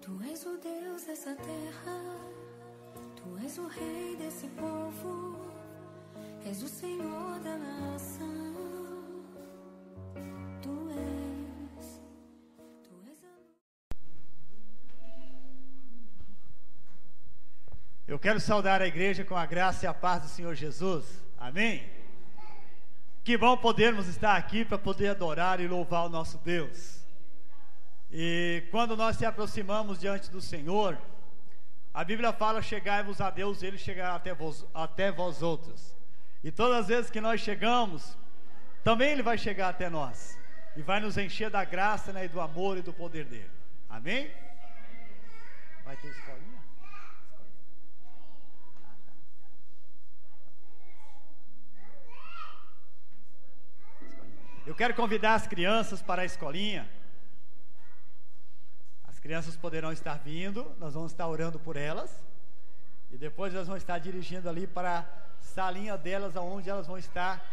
Tu és o Deus dessa terra, Tu és o Rei desse povo, és o Senhor da nação. Tu és Eu quero saudar a igreja com a graça e a paz do Senhor Jesus. Amém? Que bom podermos estar aqui para poder adorar e louvar o nosso Deus. E quando nós se aproximamos diante do Senhor, a Bíblia fala: chegai-vos a Deus, Ele chegará até vós outros. E todas as vezes que nós chegamos, também Ele vai chegar até nós e vai nos encher da graça, né, e do amor e do poder dEle. Amém? Vai ter escolinha? Eu quero convidar as crianças para a escolinha. As crianças poderão estar vindo, nós vamos estar orando por elas, e depois elas vão estar dirigindo ali para a salinha delas, onde elas vão estar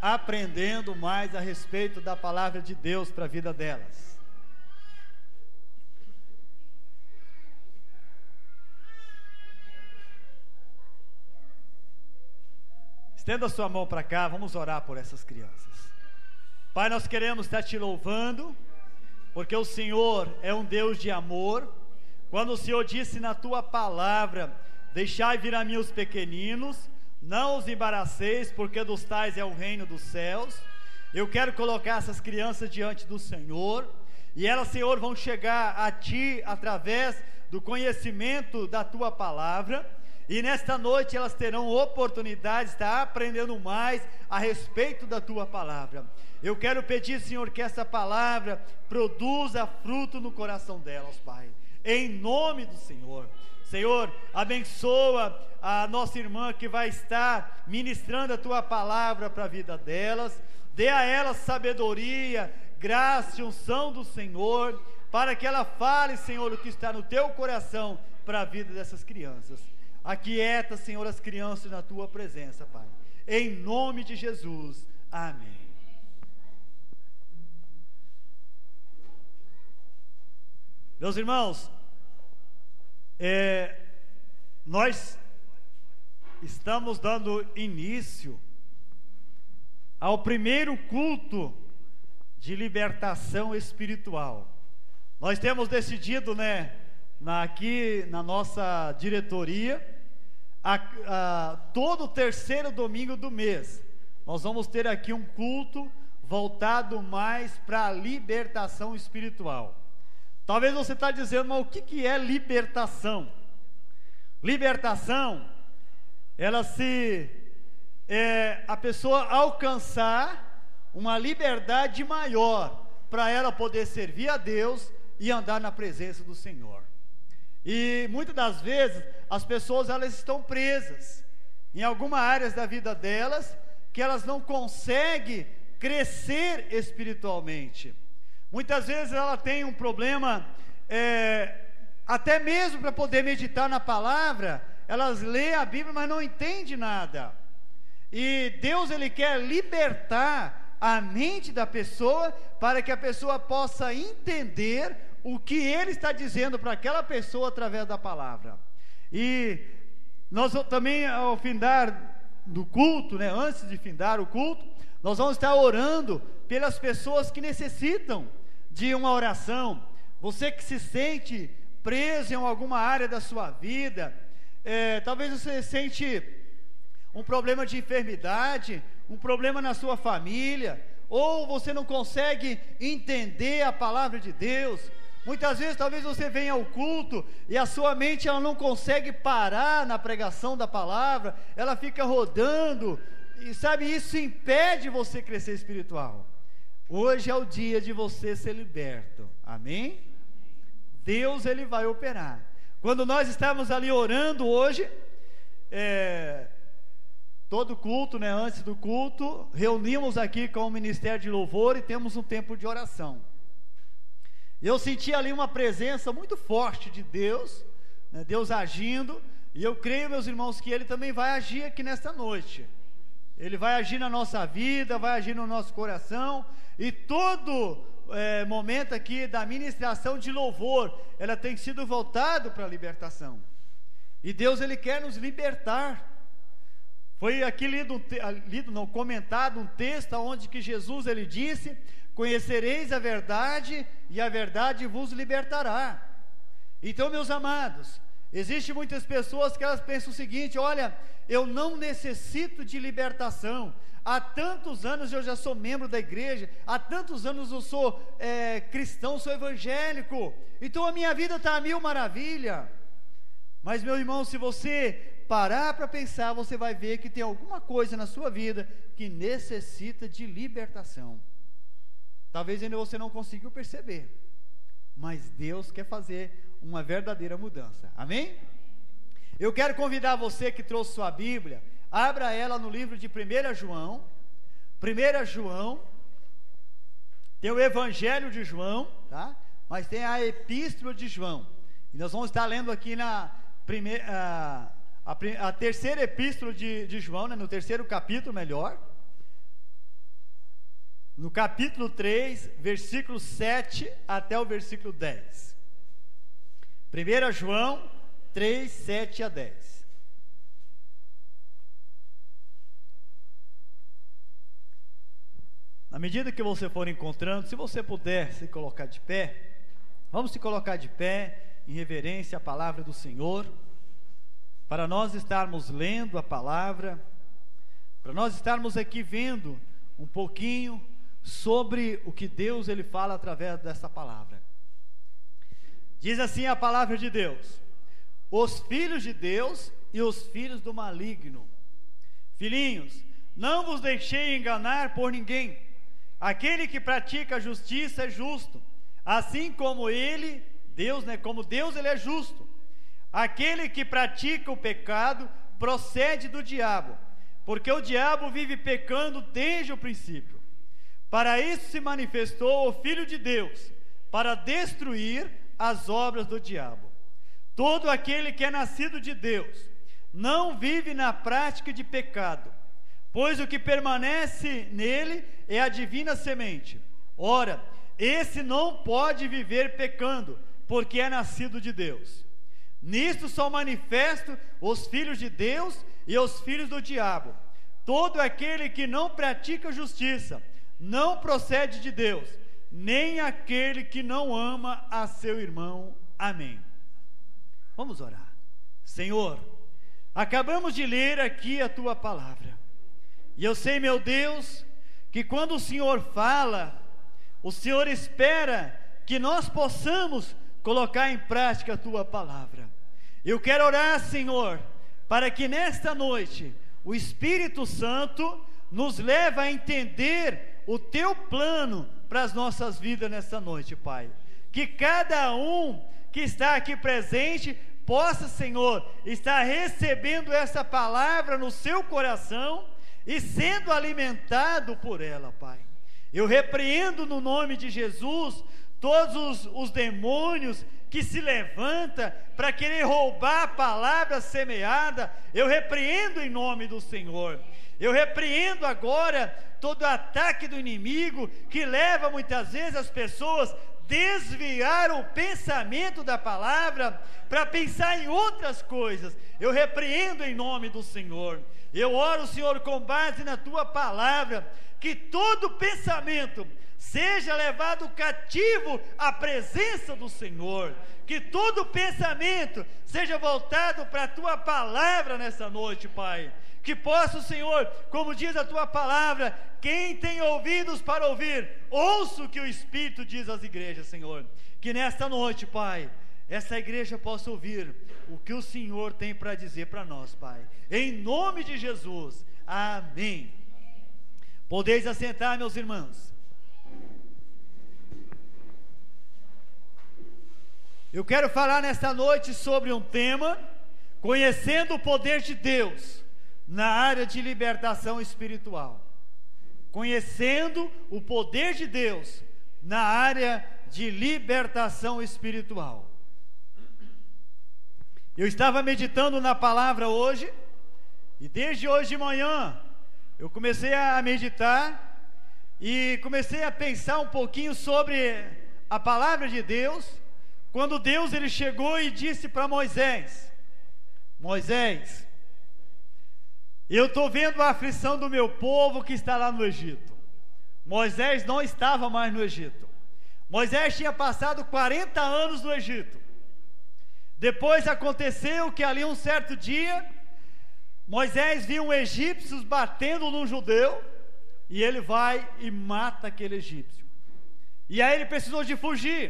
aprendendo mais a respeito da palavra de Deus para a vida delas. Estenda a sua mão para cá, vamos orar por essas crianças. Pai, nós queremos estar te louvando, porque o Senhor é um Deus de amor. Quando o Senhor disse na tua palavra: deixai vir a mim os pequeninos, não os embaraceis, porque dos tais é o reino dos céus. Eu quero colocar essas crianças diante do Senhor, e elas, Senhor, vão chegar a ti através do conhecimento da tua palavra. E nesta noite elas terão oportunidade de estar aprendendo mais a respeito da tua palavra. Eu quero pedir, Senhor, que essa palavra produza fruto no coração delas, Pai, em nome do Senhor. Senhor, abençoa a nossa irmã que vai estar ministrando a tua palavra para a vida delas. Dê a elas sabedoria, graça e unção do Senhor, para que ela fale, Senhor, o que está no teu coração para a vida dessas crianças. Aquieta, Senhor, as crianças na tua presença, Pai, em nome de Jesus, amém. Meus irmãos, nós estamos dando início ao primeiro culto de libertação espiritual. Nós temos decidido, né, aqui na nossa diretoria, todo terceiro domingo do mês, nós vamos ter aqui um culto voltado mais para a libertação espiritual. Talvez você está dizendo: mas o que é libertação? Libertação, a pessoa alcançar uma liberdade maior, para ela poder servir a Deus e andar na presença do Senhor. E muitas das vezes as pessoas, elas estão presas em alguma área da vida delas, que elas não conseguem crescer espiritualmente. Muitas vezes ela tem um problema, até mesmo para poder meditar na palavra, elas lêem a Bíblia, mas não entendem nada. E Deus, Ele quer libertar a mente da pessoa, para que a pessoa possa entender o que Ele está dizendo para aquela pessoa através da palavra. E nós também, ao findar do culto, né, antes de findar o culto, nós vamos estar orando pelas pessoas que necessitam de uma oração. Você que se sente preso em alguma área da sua vida, talvez você sente um problema de enfermidade, um problema na sua família, ou você não consegue entender a palavra de Deus. Muitas vezes talvez você venha ao culto e a sua mente, ela não consegue parar na pregação da palavra, ela fica rodando, e sabe, isso impede você crescer espiritual. Hoje é o dia de você ser liberto, amém? Deus, Ele vai operar. Quando nós estávamos ali orando hoje, todo culto, né, antes do culto, reunimos aqui com o Ministério de Louvor e temos um tempo de oração. Eu senti ali uma presença muito forte de Deus, né, Deus agindo, e eu creio, meus irmãos, que Ele também vai agir aqui nesta noite. Ele vai agir na nossa vida, vai agir no nosso coração, e todo momento aqui da ministração de louvor, ela tem sido voltado para a libertação. E Deus, Ele quer nos libertar. Foi aqui comentado um texto onde que Jesus, Ele disse: conhecereis a verdade, e a verdade vos libertará. Então, meus amados, existem muitas pessoas que elas pensam o seguinte: olha, eu não necessito de libertação, há tantos anos eu já sou membro da igreja, há tantos anos eu sou cristão, sou evangélico, então a minha vida está a mil maravilha. Mas, meu irmão, se você parar para pensar, você vai ver que tem alguma coisa na sua vida que necessita de libertação. Talvez ainda você não conseguiu perceber, mas Deus quer fazer uma verdadeira mudança. Amém? Eu quero convidar você que trouxe sua Bíblia, abra ela no livro de 1 João. 1 João, tem o Evangelho de João, tá? Mas tem a Epístola de João. E nós vamos estar lendo aqui a terceira Epístola de João, né? No terceiro capítulo, melhor. No capítulo 3, versículo 7 até o versículo 10. 1 João 3, 7 a 10. Na medida que você for encontrando, se você puder se colocar de pé, vamos se colocar de pé em reverência à palavra do Senhor, para nós estarmos lendo a palavra, para nós estarmos aqui vendo um pouquinho sobre o que Deus Ele fala através dessa palavra. Diz assim a palavra de Deus: os filhos de Deus e os filhos do maligno. Filhinhos, não vos deixei enganar por ninguém. Aquele que pratica a justiça é justo, assim como Ele, Deus, como Deus, Ele é justo. Aquele que pratica o pecado procede do diabo, porque o diabo vive pecando desde o princípio. Para isso se manifestou o Filho de Deus, para destruir as obras do diabo. Todo aquele que é nascido de Deus não vive na prática de pecado, pois o que permanece nele é a divina semente. Ora, esse não pode viver pecando, porque é nascido de Deus. Nisto são manifestos os filhos de Deus e os filhos do diabo. Todo aquele que não pratica justiça não procede de Deus, nem aquele que não ama a seu irmão. Amém. Vamos orar. Senhor, acabamos de ler aqui a Tua palavra, e eu sei, meu Deus, que quando o Senhor fala, o Senhor espera que nós possamos colocar em prática a Tua palavra. Eu quero orar, Senhor, para que nesta noite o Espírito Santo nos leve a entender o Teu plano para as nossas vidas nesta noite, Pai. Que cada um que está aqui presente possa, Senhor, estar recebendo essa palavra no seu coração e sendo alimentado por ela, Pai. Eu repreendo no nome de Jesus todos os demônios que se levanta para querer roubar a palavra semeada. Eu repreendo em nome do Senhor. Eu repreendo agora todo ataque do inimigo que leva muitas vezes as pessoas desviar o pensamento da palavra para pensar em outras coisas. Eu repreendo em nome do Senhor. Eu oro, Senhor, com base na Tua palavra, que todo pensamento seja levado cativo à presença do Senhor, que todo pensamento seja voltado para a Tua palavra nessa noite, Pai. Que possa o Senhor, como diz a Tua palavra, quem tem ouvidos para ouvir, ouça o que o Espírito diz às igrejas, Senhor. Que nesta noite, Pai, essa igreja possa ouvir o que o Senhor tem para dizer para nós, Pai. Em nome de Jesus, amém. Podeis assentar, meus irmãos. Eu quero falar nesta noite sobre um tema: conhecendo o poder de Deus na área de libertação espiritual. Conhecendo o poder de Deus na área de libertação espiritual. Eu estava meditando na palavra hoje, e desde hoje de manhã eu comecei a meditar e comecei a pensar um pouquinho sobre a palavra de Deus, quando Deus ele chegou e disse para Moisés: Moisés, eu estou vendo a aflição do meu povo que está lá no Egito. Moisés não estava mais no Egito. Moisés tinha passado 40 anos no Egito. Depois aconteceu que ali um certo dia, Moisés viu um egípcio batendo num judeu, e ele vai e mata aquele egípcio. E aí ele precisou de fugir.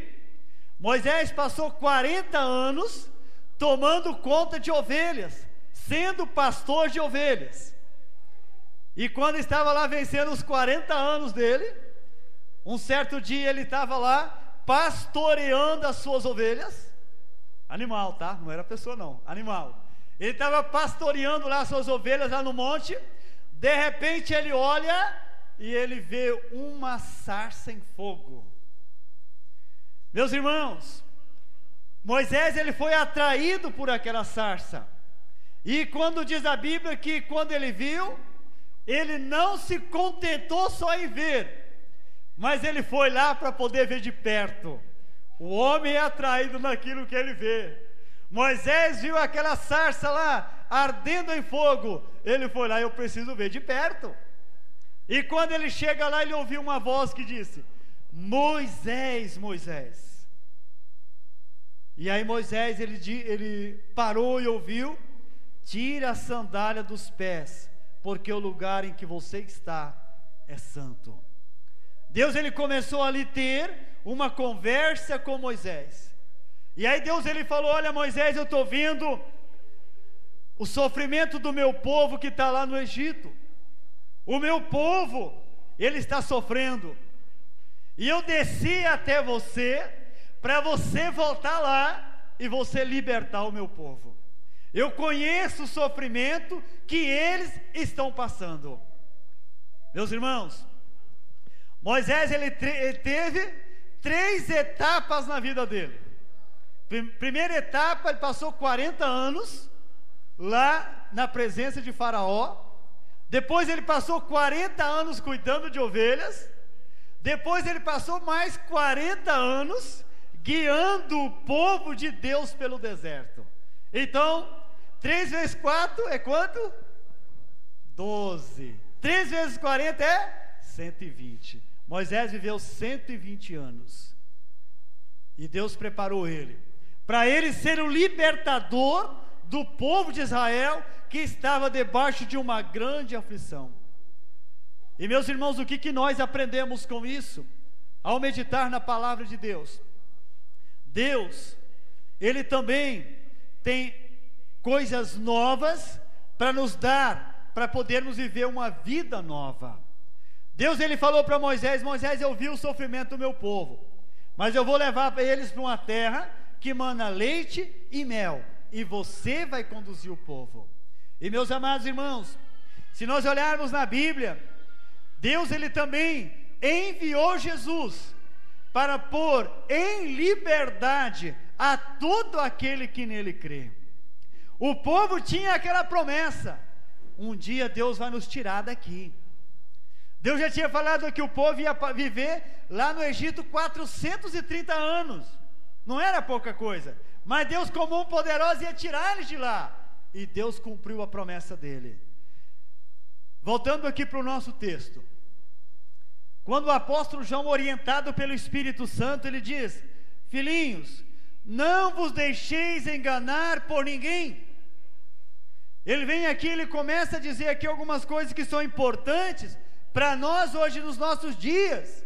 Moisés passou 40 anos tomando conta de ovelhas, sendo pastor de ovelhas. E quando estava lá vencendo os 40 anos dele, um certo dia ele estava lá pastoreando as suas ovelhas. Animal, tá? Não era pessoa não, animal. Ele estava pastoreando lá as suas ovelhas lá no monte. De repente ele olha e ele vê uma sarça em fogo. Meus irmãos, Moisés ele foi atraído por aquela sarça. E quando diz a Bíblia que quando ele viu, ele não se contentou só em ver, mas ele foi lá para poder ver de perto. O homem é atraído naquilo que ele vê. Moisés viu aquela sarça lá ardendo em fogo. Ele foi lá: eu preciso ver de perto. E quando ele chega lá, ele ouviu uma voz que disse: Moisés, Moisés. E aí Moisés ele parou e ouviu: tira a sandália dos pés, porque o lugar em que você está é santo. Deus ele começou ali a ter uma conversa com Moisés. E aí Deus ele falou: olha Moisés, eu estou vendo o sofrimento do meu povo que está lá no Egito. O meu povo, ele está sofrendo. E eu desci até você, para você voltar lá e você libertar o meu povo. Eu conheço o sofrimento que eles estão passando. Meus irmãos, Moisés ele teve 3 etapas na vida dele. Primeira etapa, ele passou 40 anos lá na presença de Faraó. Depois ele passou 40 anos cuidando de ovelhas. Depois ele passou mais 40 anos guiando o povo de Deus pelo deserto. Então, 3 vezes 4 é quanto? 12. 3 vezes 40 é 120. Moisés viveu 120 anos. E Deus preparou ele para ele ser o libertador do povo de Israel, que estava debaixo de uma grande aflição. E meus irmãos, o que nós aprendemos com isso? Ao meditar na palavra de Deus, Deus, ele também tem coisas novas para nos dar, para podermos viver uma vida nova. Deus ele falou para Moisés: Moisés, eu vi o sofrimento do meu povo, mas eu vou levar eles para uma terra que mana leite e mel, e você vai conduzir o povo. E meus amados irmãos, se nós olharmos na Bíblia, Deus ele também enviou Jesus para pôr em liberdade a todo aquele que nele crê. O povo tinha aquela promessa: um dia Deus vai nos tirar daqui. Deus já tinha falado que o povo ia viver lá no Egito 430 anos. Não era pouca coisa, mas Deus, como mão poderosa, ia tirar eles de lá. E Deus cumpriu a promessa dele. Voltando aqui para o nosso texto, quando o apóstolo João, orientado pelo Espírito Santo, ele diz: filhinhos, não vos deixeis enganar por ninguém. Ele vem aqui, ele começa a dizer aqui algumas coisas que são importantes para nós hoje nos nossos dias.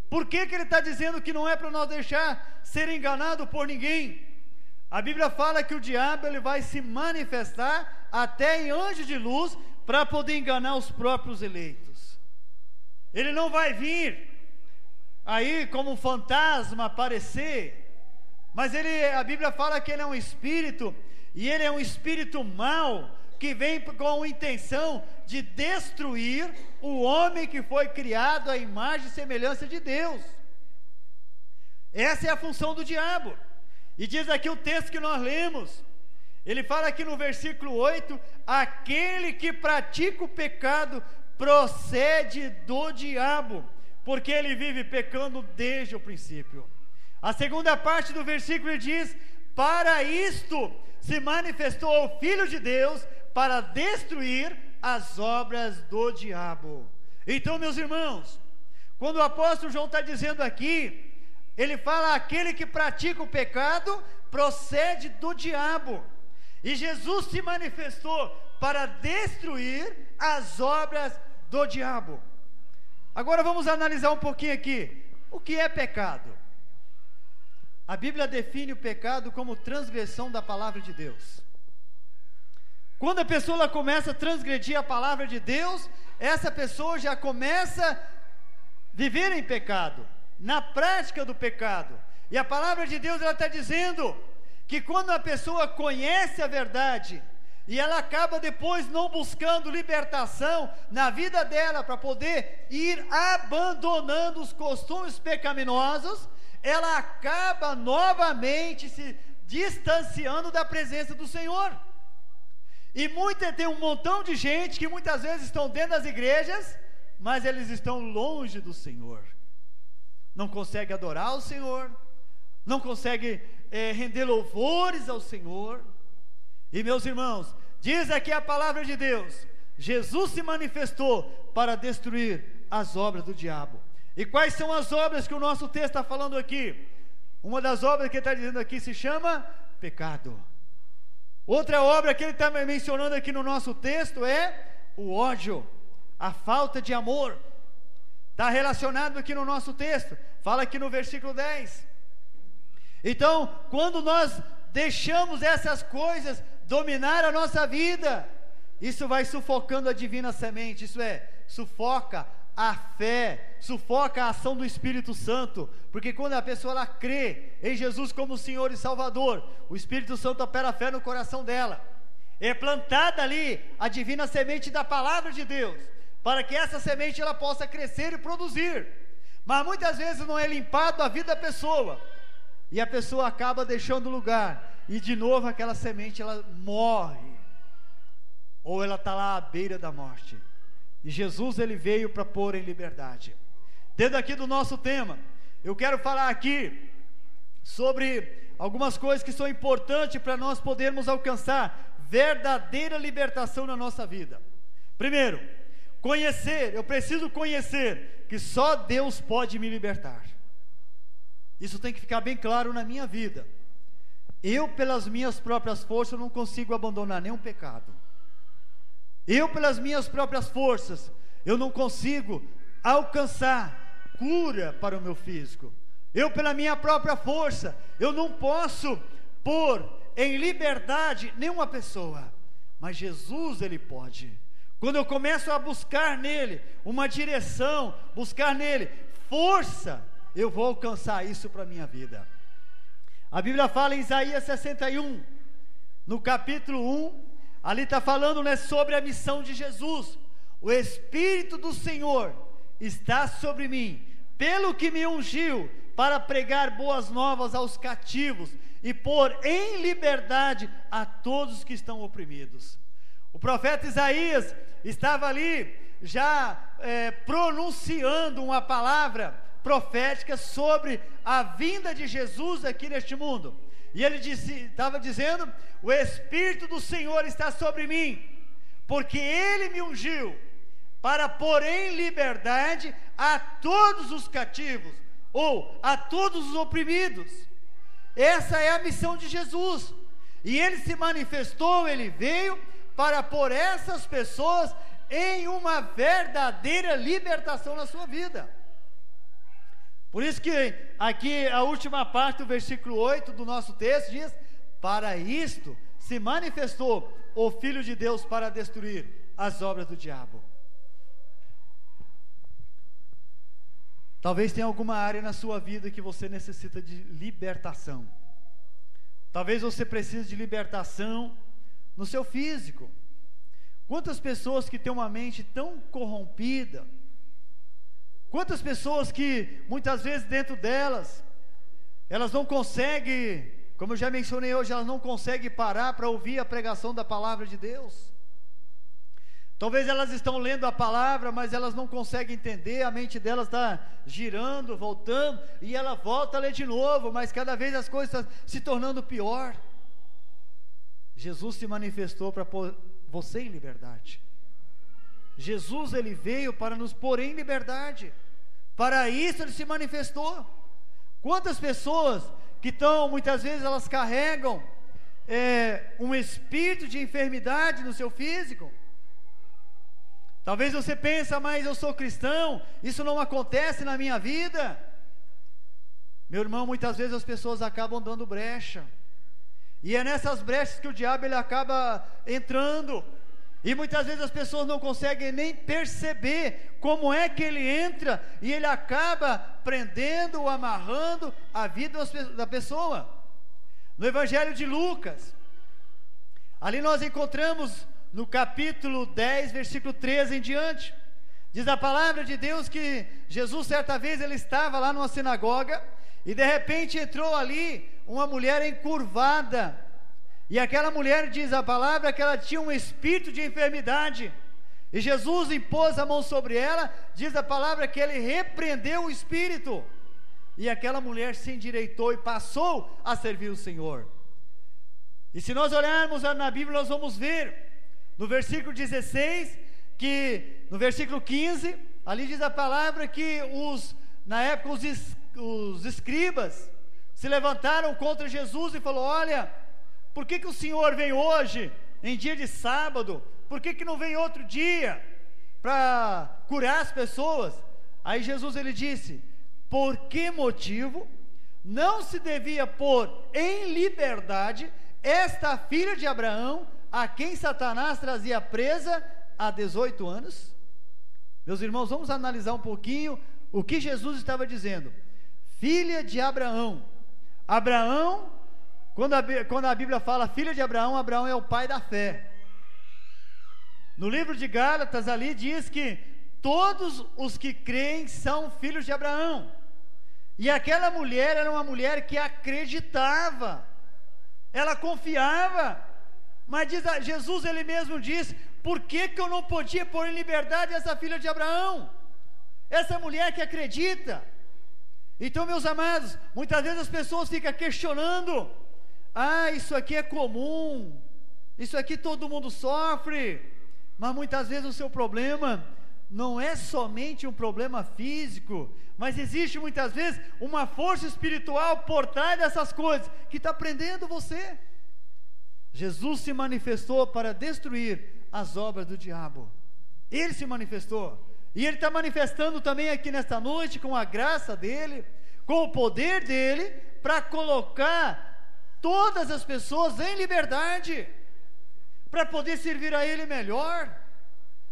Por que ele está dizendo que não é para nós deixar ser enganado por ninguém? A Bíblia fala que o diabo ele vai se manifestar até em anjo de luz para poder enganar os próprios eleitos. Ele não vai vir aí como um fantasma aparecer, mas a Bíblia fala que ele é um espírito, e ele é um espírito mau, que vem com a intenção de destruir o homem que foi criado à imagem e semelhança de Deus. Essa é a função do diabo. E diz aqui o texto que nós lemos, ele fala aqui no versículo 8: aquele que pratica o pecado procede do diabo, porque ele vive pecando desde o princípio. A segunda parte do versículo diz: para isto se manifestou o Filho de Deus, para destruir as obras do diabo. Então, meus irmãos, quando o apóstolo João está dizendo aqui, ele fala: aquele que pratica o pecado procede do diabo, e Jesus se manifestou para destruir as obras do diabo. Agora vamos analisar um pouquinho aqui, o que é pecado? A Bíblia define o pecado como transgressão da palavra de Deus. Quando a pessoa ela começa a transgredir a palavra de Deus, essa pessoa já começa a viver em pecado, na prática do pecado. E a palavra de Deus ela está dizendo que quando a pessoa conhece a verdade e ela acaba depois não buscando libertação na vida dela para poder ir abandonando os costumes pecaminosos, ela acaba novamente se distanciando da presença do Senhor. E tem um montão de gente que muitas vezes estão dentro das igrejas, mas eles estão longe do Senhor, não conseguem adorar o Senhor, não conseguem render louvores ao Senhor. E meus irmãos, diz aqui a palavra de Deus: Jesus se manifestou para destruir as obras do diabo. E quais são as obras que o nosso texto está falando aqui? Uma das obras que ele está dizendo aqui se chama pecado. Outra obra que ele está mencionando aqui no nosso texto é o ódio, a falta de amor. Está relacionado aqui no nosso texto, fala aqui no versículo 10. Então, quando nós deixamos essas coisas dominar a nossa vida, isso vai sufocando a divina semente, isso é, sufoca a fé, sufoca a ação do Espírito Santo, porque quando a pessoa ela crê em Jesus como Senhor e Salvador, o Espírito Santo opera a fé no coração dela, é plantada ali a divina semente da palavra de Deus, para que essa semente ela possa crescer e produzir, mas muitas vezes não é limpado a vida da pessoa, e a pessoa acaba deixando o lugar, e de novo aquela semente ela morre, ou ela está lá à beira da morte. E Jesus ele veio para pôr em liberdade. Dentro aqui do nosso tema, eu quero falar aqui sobre algumas coisas que são importantes para nós podermos alcançar verdadeira libertação na nossa vida. Primeiro, eu preciso conhecer que só Deus pode me libertar. Isso tem que ficar bem claro na minha vida. Eu, pelas minhas próprias forças, não consigo abandonar nenhum pecado. Eu, pelas minhas próprias forças, eu não consigo alcançar cura para o meu físico. Eu, pela minha própria força, eu não posso pôr em liberdade nenhuma pessoa. Mas Jesus, Ele pode. Quando eu começo a buscar nele uma direção, buscar nele força, eu vou alcançar isso para a minha vida. A Bíblia fala em Isaías 61, no capítulo 1, ali está falando, né, sobre a missão de Jesus. O Espírito do Senhor está sobre mim, pelo que me ungiu para pregar boas novas aos cativos e pôr em liberdade a todos que estão oprimidos. O profeta Isaías estava ali já pronunciando uma palavra profética sobre a vinda de Jesus aqui neste mundo. E ele estava dizendo: o Espírito do Senhor está sobre mim, porque Ele me ungiu para pôr em liberdade a todos os cativos, ou a todos os oprimidos. Essa é a missão de Jesus, e Ele se manifestou, Ele veio para pôr essas pessoas em uma verdadeira libertação na sua vida. Por isso que aqui a última parte do versículo 8 do nosso texto diz: para isto se manifestou o Filho de Deus para destruir as obras do diabo. Talvez tenha alguma área na sua vida que você necessita de libertação. Talvez você precise de libertação no seu físico. Quantas pessoas que têm uma mente tão corrompida, quantas pessoas que muitas vezes dentro delas, elas não conseguem, como eu já mencionei hoje, elas não conseguem parar para ouvir a pregação da palavra de Deus. Talvez elas estão lendo a palavra, mas elas não conseguem entender, a mente delas está girando, voltando, e ela volta a ler de novo, mas cada vez as coisas estão se tornando pior. Jesus se manifestou para pôr você em liberdade. Jesus, ele veio para nos pôr em liberdade. Para isso ele se manifestou. Quantas pessoas que estão, muitas vezes elas carregam um espírito de enfermidade no seu físico. Talvez você pense, mas eu sou cristão, isso não acontece na minha vida. Meu irmão, muitas vezes as pessoas acabam dando brecha, e é nessas brechas que o diabo ele acaba entrando, e muitas vezes as pessoas não conseguem nem perceber como é que ele entra, e ele acaba prendendo ou amarrando a vida da pessoa. No Evangelho de Lucas, ali nós encontramos no capítulo 10, versículo 13 em diante, diz a palavra de Deus que Jesus certa vez ele estava lá numa sinagoga, e de repente entrou ali uma mulher encurvada, e aquela mulher, diz a palavra, que ela tinha um espírito de enfermidade, e Jesus impôs a mão sobre ela, diz a palavra que ele repreendeu o espírito, e aquela mulher se endireitou e passou a servir o Senhor. E se nós olharmos na Bíblia, nós vamos ver no versículo 16, que no versículo 15, ali diz a palavra que na época os escribas se levantaram contra Jesus e falou: olha, por que o Senhor vem hoje, em dia de sábado? Por que não vem outro dia, para curar as pessoas? Aí Jesus ele disse: por que motivo não se devia pôr em liberdade esta filha de Abraão, a quem Satanás trazia presa há 18 anos? Meus irmãos, vamos analisar um pouquinho o que Jesus estava dizendo. Filha de Abraão. Abraão, quando a Bíblia fala filha de Abraão, Abraão é o pai da fé. No livro de Gálatas ali diz que todos os que creem são filhos de Abraão. E aquela mulher era uma mulher que acreditava, ela confiava. Mas Jesus ele mesmo disse: por que eu não podia pôr em liberdade essa filha de Abraão? Essa mulher que acredita. Então, meus amados, muitas vezes as pessoas ficam questionando: isso aqui é comum, isso aqui todo mundo sofre. Mas muitas vezes o seu problema não é somente um problema físico, mas existe muitas vezes uma força espiritual por trás dessas coisas, que está prendendo você. Jesus se manifestou para destruir as obras do diabo. Ele se manifestou, e Ele está manifestando também aqui nesta noite, com a graça dEle, com o poder dEle, para colocar todas as pessoas em liberdade, para poder servir a Ele melhor.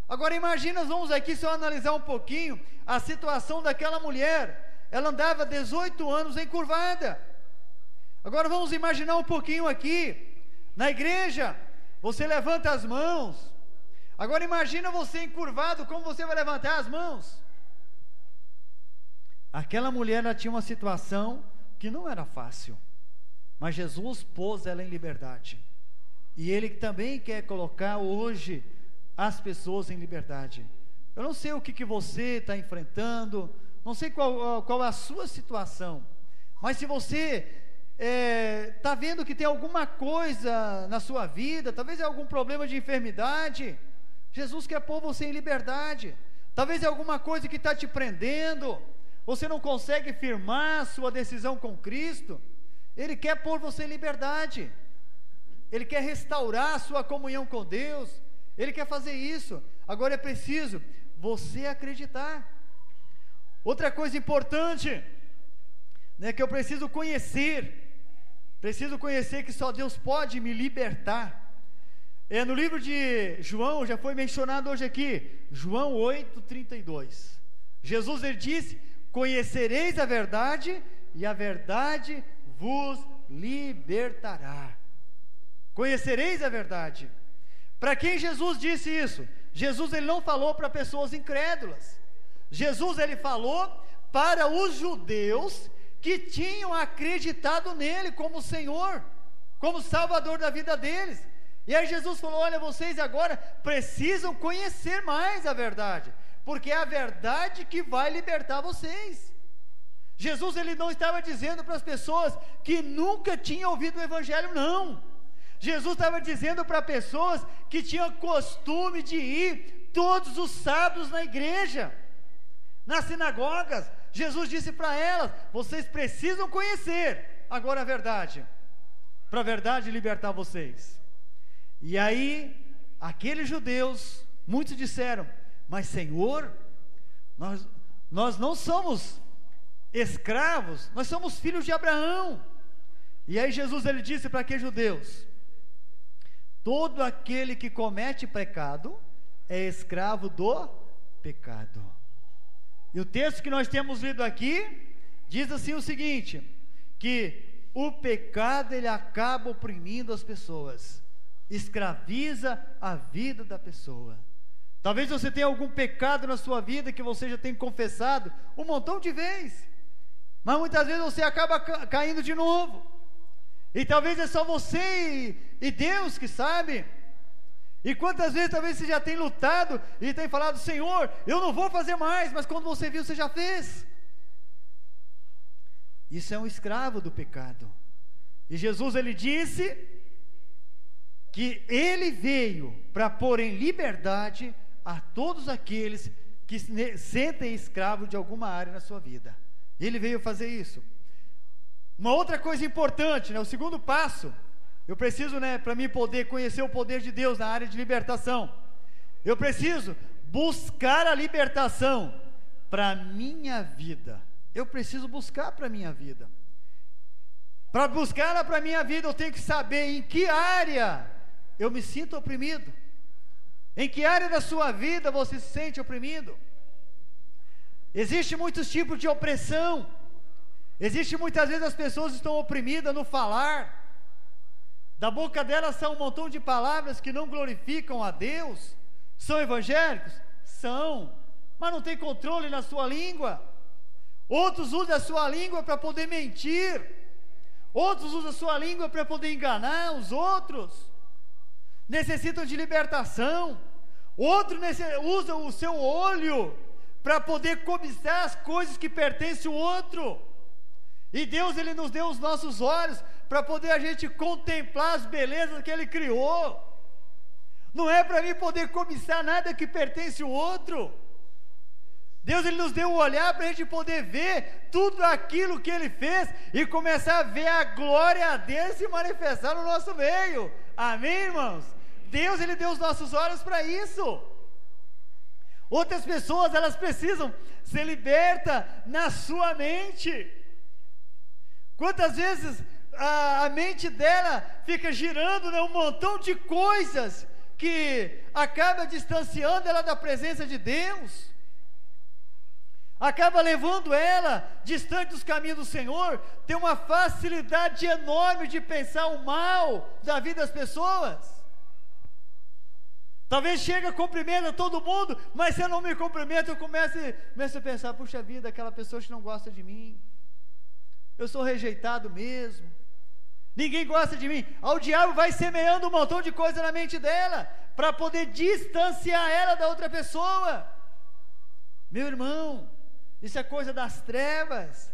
Agora imagina, nós vamos aqui só analisar um pouquinho a situação daquela mulher. Ela andava 18 anos encurvada. Agora vamos imaginar um pouquinho aqui, na igreja, você levanta as mãos. Agora imagina você encurvado, como você vai levantar as mãos? Aquela mulher, ela tinha uma situação que não era fácil, mas Jesus pôs ela em liberdade, e Ele também quer colocar hoje as pessoas em liberdade. Eu não sei o que você está enfrentando, não sei qual é a sua situação, mas se você está vendo que tem alguma coisa na sua vida, talvez é algum problema de enfermidade, Jesus quer pôr você em liberdade. Talvez é alguma coisa que está te prendendo, você não consegue firmar sua decisão com Cristo. Ele quer pôr você em liberdade, Ele quer restaurar a sua comunhão com Deus, Ele quer fazer isso. Agora é preciso você acreditar. Outra coisa importante, que eu preciso conhecer que só Deus pode me libertar. No livro de João, já foi mencionado hoje aqui, João 8:32, Jesus ele disse: conhecereis a verdade, e a verdade vos libertará. Conhecereis a verdade. Para quem Jesus disse isso? Jesus ele não falou para pessoas incrédulas. Jesus ele falou para os judeus que tinham acreditado nele como Senhor, como Salvador da vida deles. E aí Jesus falou: olha, vocês agora precisam conhecer mais a verdade, porque é a verdade que vai libertar vocês. Jesus, ele não estava dizendo para as pessoas que nunca tinham ouvido o evangelho, não. Jesus estava dizendo para pessoas que tinham costume de ir todos os sábados na igreja, nas sinagogas. Jesus disse para elas: vocês precisam conhecer agora a verdade, para a verdade libertar vocês. E aí, aqueles judeus, muitos disseram: mas Senhor, nós não somos escravos, nós somos filhos de Abraão. E aí Jesus, ele disse para aqueles judeus: todo aquele que comete pecado é escravo do pecado. E o texto que nós temos lido aqui diz assim o seguinte, que o pecado, ele acaba oprimindo as pessoas, escraviza a vida da pessoa. Talvez você tenha algum pecado na sua vida que você já tem confessado um montão de vezes, mas muitas vezes você acaba caindo de novo, e talvez é só você e Deus que sabe. E quantas vezes talvez você já tem lutado e tem falado: Senhor, eu não vou fazer mais, mas quando você viu, você já fez. Isso é um escravo do pecado. E Jesus, ele disse que ele veio para pôr em liberdade a todos aqueles que se sentem escravos de alguma área na sua vida. Ele veio fazer isso. Uma outra coisa importante, o segundo passo, eu preciso, para mim poder conhecer o poder de Deus na área de libertação, eu preciso buscar a libertação para a minha vida. Eu preciso buscar para a minha vida. Para buscar para a minha vida, eu tenho que saber em que área eu me sinto oprimido. Em que área da sua vida você se sente oprimido? Existem muitos tipos de opressão. Existe muitas vezes as pessoas estão oprimidas no falar. Da boca delas são um montão de palavras que não glorificam a Deus. São evangélicos? São, mas não tem controle na sua língua. Outros usam a sua língua para poder mentir. Outros usam a sua língua para poder enganar os outros. Necessitam de libertação. Outros usam o seu olho para poder cobiçar as coisas que pertencem ao outro. E Deus, ele nos deu os nossos olhos para poder a gente contemplar as belezas que ele criou. Não é para mim poder cobiçar nada que pertence ao outro. Deus, ele nos deu o olhar para a gente poder ver tudo aquilo que ele fez e começar a ver a glória dele se manifestar no nosso meio. Amém, irmãos? Deus, ele deu os nossos olhos para isso. Outras pessoas, elas precisam ser libertas na sua mente. Quantas vezes a mente dela fica girando, um montão de coisas que acaba distanciando ela da presença de Deus, acaba levando ela distante dos caminhos do Senhor. Tem uma facilidade enorme de pensar o mal da vida das pessoas. Talvez chega, cumprimenta todo mundo, mas se eu não me cumprimento, eu começo a pensar: puxa vida, aquela pessoa que não gosta de mim, eu sou rejeitado mesmo, ninguém gosta de mim. O diabo vai semeando um montão de coisa na mente dela, para poder distanciar ela da outra pessoa. Meu irmão, isso é coisa das trevas.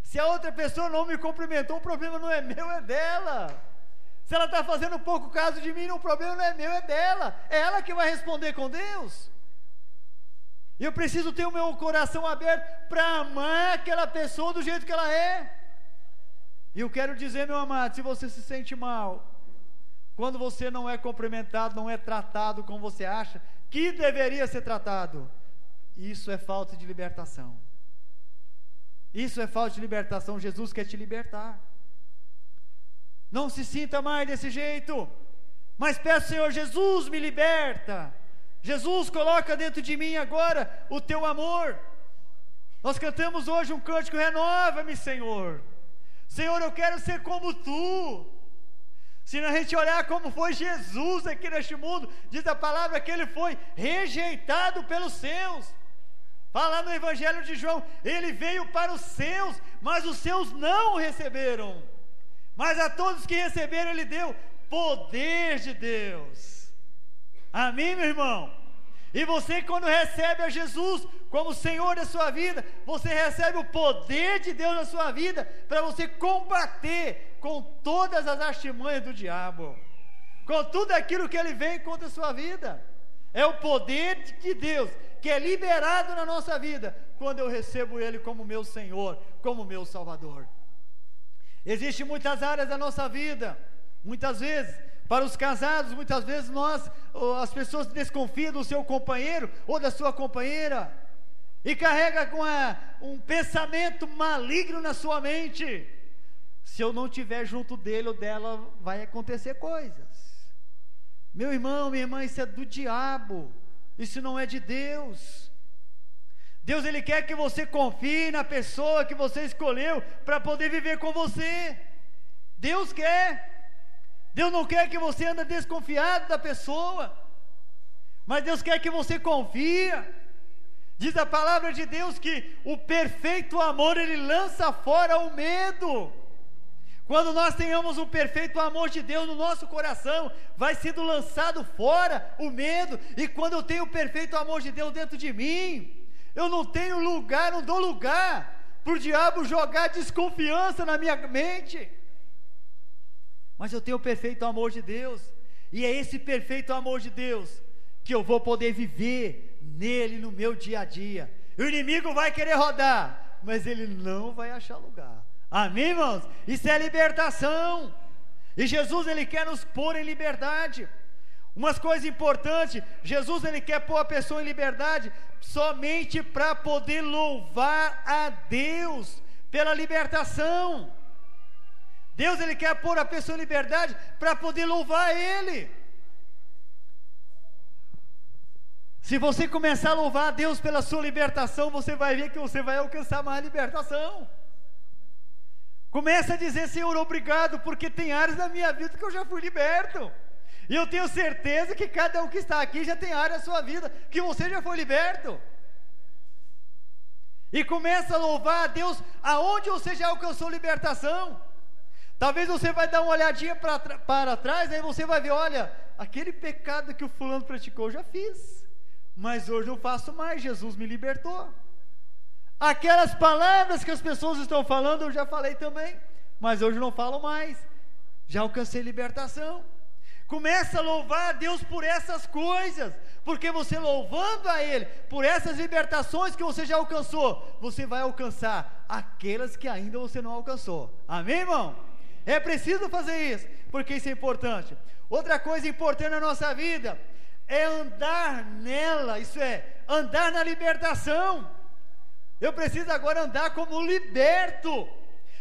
Se a outra pessoa não me cumprimentou, o problema não é meu, é dela. Se ela está fazendo pouco caso de mim, o problema não é meu, é dela. É ela que vai responder com Deus. Eu preciso ter o meu coração aberto para amar aquela pessoa do jeito que ela é. E eu quero dizer, meu amado, se você se sente mal quando você não é cumprimentado, não é tratado como você acha que deveria ser tratado, isso é falta de libertação. Isso é falta de libertação. Jesus quer te libertar. Não se sinta mais desse jeito, mas peça: Senhor Jesus, me liberta. Jesus, coloca dentro de mim agora o teu amor. Nós cantamos hoje um cântico: renova-me, Senhor. Senhor, eu quero ser como tu. Se a gente olhar como foi Jesus aqui neste mundo, diz a palavra que ele foi rejeitado pelos seus. Fala no Evangelho de João: ele veio para os seus, mas os seus não o receberam. Mas a todos que receberam, ele deu poder de Deus. Amém, meu irmão? E você, quando recebe a Jesus como Senhor da sua vida, você recebe o poder de Deus na sua vida, para você combater com todas as artimanhas do diabo, com tudo aquilo que ele vem contra a sua vida. É o poder de Deus que é liberado na nossa vida, quando eu recebo Ele como meu Senhor, como meu Salvador. Existem muitas áreas da nossa vida, muitas vezes, para os casados, muitas vezes as pessoas desconfiam do seu companheiro ou da sua companheira, e carrega com um pensamento maligno na sua mente: se eu não estiver junto dele ou dela, vai acontecer coisas. Meu irmão, minha irmã, isso é do diabo, isso não é de Deus. Deus, Ele quer que você confie na pessoa que você escolheu para poder viver com você. Deus quer. Deus não quer que você ande desconfiado da pessoa, mas Deus quer que você confie. Diz a palavra de Deus que o perfeito amor, ele lança fora o medo. Quando nós tenhamos o perfeito amor de Deus no nosso coração, vai sendo lançado fora o medo. E quando eu tenho o perfeito amor de Deus dentro de mim, eu não tenho lugar, não dou lugar para o diabo jogar desconfiança na minha mente. Mas eu tenho o perfeito amor de Deus, e é esse perfeito amor de Deus que eu vou poder viver nele no meu dia a dia. O inimigo vai querer rodar, mas ele não vai achar lugar. Amém, irmãos? Isso é libertação. E Jesus, Ele quer nos pôr em liberdade. Umas coisas importantes: Jesus, Ele quer pôr a pessoa em liberdade somente para poder louvar a Deus pela libertação. Deus, Ele quer pôr a pessoa em liberdade para poder louvar Ele. Se você começar a louvar a Deus pela sua libertação, você vai ver que você vai alcançar mais libertação. Começa a dizer: Senhor, obrigado, porque tem áreas da minha vida que eu já fui liberto. E eu tenho certeza que cada um que está aqui já tem área da sua vida que você já foi liberto. E começa a louvar a Deus aonde você já alcançou libertação. Talvez você vai dar uma olhadinha para trás, aí você vai ver: olha, aquele pecado que o fulano praticou eu já fiz, mas hoje eu faço mais, Jesus me libertou. Aquelas palavras que as pessoas estão falando, eu já falei também, mas hoje não falo mais, já alcancei libertação. Começa a louvar a Deus por essas coisas, porque você louvando a Ele por essas libertações que você já alcançou, você vai alcançar aquelas que ainda você não alcançou. Amém, irmão? É preciso fazer isso, porque isso é importante. Outra coisa importante na nossa vida é andar nela, isso é, andar na libertação. Eu preciso agora andar como liberto,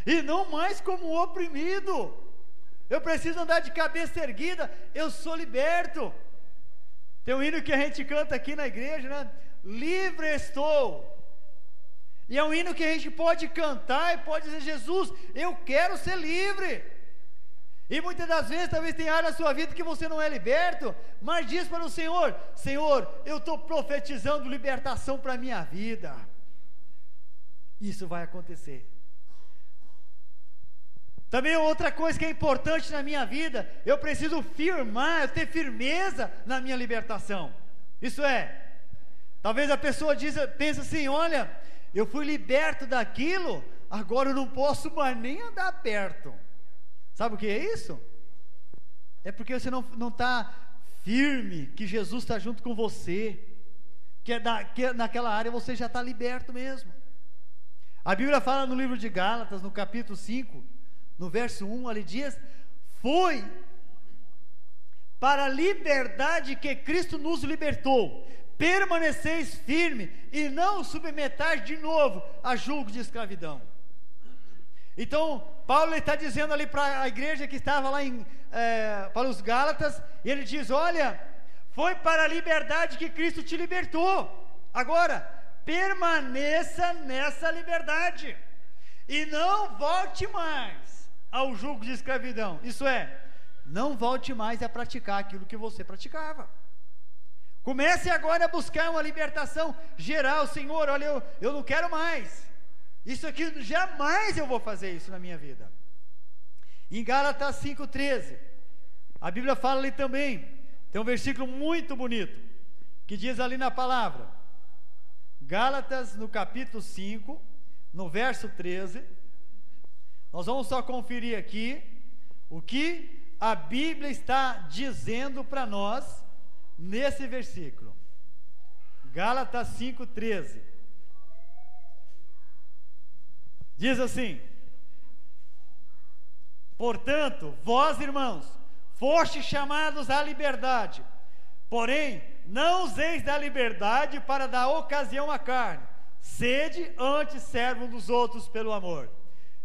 e não mais como oprimido. Eu preciso andar de cabeça erguida, eu sou liberto. Tem um hino que a gente canta aqui na igreja, né? Livre estou. E é um hino que a gente pode cantar e pode dizer: Jesus, eu quero ser livre. E muitas das vezes, talvez tenha área na sua vida que você não é liberto, mas diz para o Senhor: Senhor, eu estou profetizando libertação para a minha vida. Isso vai acontecer. Também outra coisa que é importante na minha vida, eu preciso firmar, ter firmeza na minha libertação. Isso é, talvez a pessoa pense assim: olha, eu fui liberto daquilo, agora eu não posso mais nem andar perto. Sabe o que é isso? É porque você não está firme, que Jesus está junto com você, que naquela área você já está liberto mesmo. A Bíblia fala no livro de Gálatas, no capítulo 5, no verso 1, ali diz: foi para a liberdade que Cristo nos libertou, permaneceis firme e não submetais de novo a julgo de escravidão. Então, Paulo está dizendo ali para a igreja que estava lá para os Gálatas, e ele diz: olha, foi para a liberdade que Cristo te libertou, agora permaneça nessa liberdade, e não volte mais ao jugo de escravidão. Isso é, não volte mais a praticar aquilo que você praticava. Comece agora a buscar uma libertação geral. Senhor, olha, eu não quero mais isso aqui, jamais eu vou fazer isso na minha vida. Em Gálatas 5,13, a Bíblia fala ali também, tem um versículo muito bonito, que diz ali na palavra, Gálatas, no capítulo 5, no verso 13, nós vamos só conferir aqui, o que a Bíblia está dizendo para nós, nesse versículo, Gálatas 5:13, diz assim: portanto, vós irmãos, fostes chamados à liberdade, porém, não useis da liberdade para dar ocasião à carne, sede antes servos dos outros pelo amor.